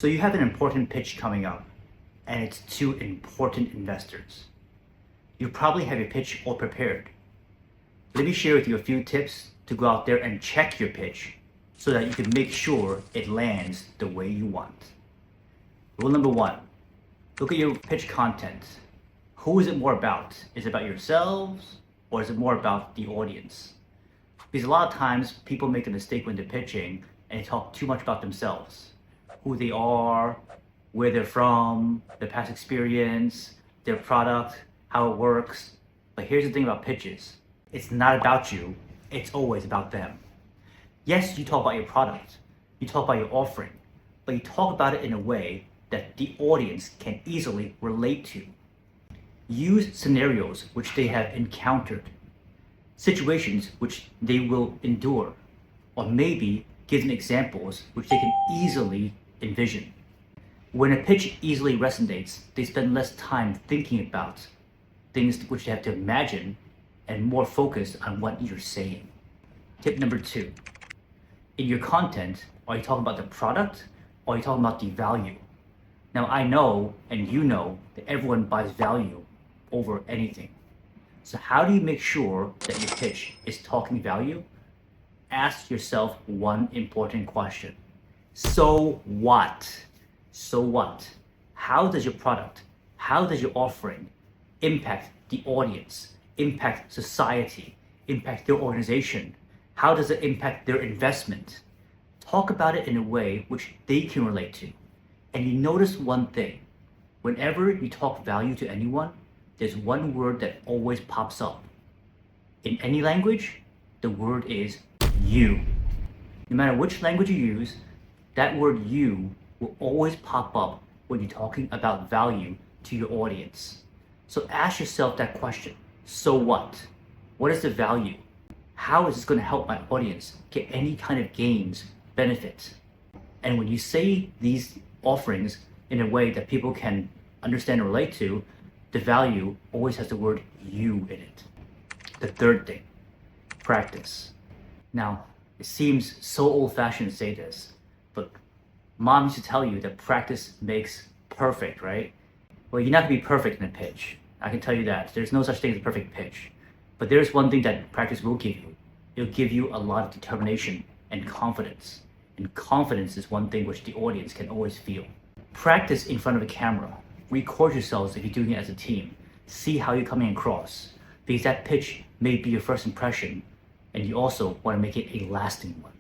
So you have an important pitch coming up, and it's to important investors. You probably have your pitch all prepared. Let me share with you a few tips to go out there and check your pitch so that you can make sure it lands the way you want. Rule number one, look at your pitch content. Who is it more about? Is it about yourselves or is it more about the audience? Because a lot of times people make a mistake when they're pitching and they talk too much about themselves. Who they are, where they're from, their past experience, their product, how it works. But here's the thing about pitches. It's not about you, it's always about them. Yes, you talk about your product, you talk about your offering, but you talk about it in a way that the audience can easily relate to. Use scenarios which they have encountered, situations which they will endure, or maybe give them examples which they can easily envision. When a pitch easily resonates, they spend less time thinking about things which they have to imagine and more focused on what you're saying. Tip number two, in your content, are you talking about the product or are you talking about the value? Now I know, and you know, that everyone buys value over anything. So how do you make sure that your pitch is talking value? Ask yourself one important question. So what? So what? How does your product, how does your offering impact the audience, impact society, impact their organization? How does it impact their investment? Talk about it in a way which they can relate to. And you notice one thing. Whenever you talk value to anyone, there's one word that always pops up. In any language, the word is you. No matter which language you use, that word you will always pop up when you're talking about value to your audience. So ask yourself that question. So what? What is the value? How is this going to help my audience get any kind of gains, benefits? And when you say these offerings in a way that people can understand and relate to, the value always has the word you in it. The third thing, practice. Now, it seems so old-fashioned to say this, but mom used to tell you that practice makes perfect, right? Well, you're not gonna be perfect in a pitch. I can tell you that. There's no such thing as a perfect pitch. But there's one thing that practice will give you. It'll give you a lot of determination and confidence. And confidence is one thing which the audience can always feel. Practice in front of a camera. Record yourselves if you're doing it as a team. See how you're coming across. Because that pitch may be your first impression, and you also want to make it a lasting one.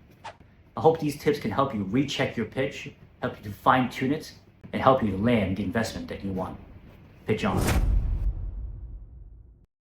I hope these tips can help you recheck your pitch, help you to fine tune it, and help you land the investment that you want. Pitch on.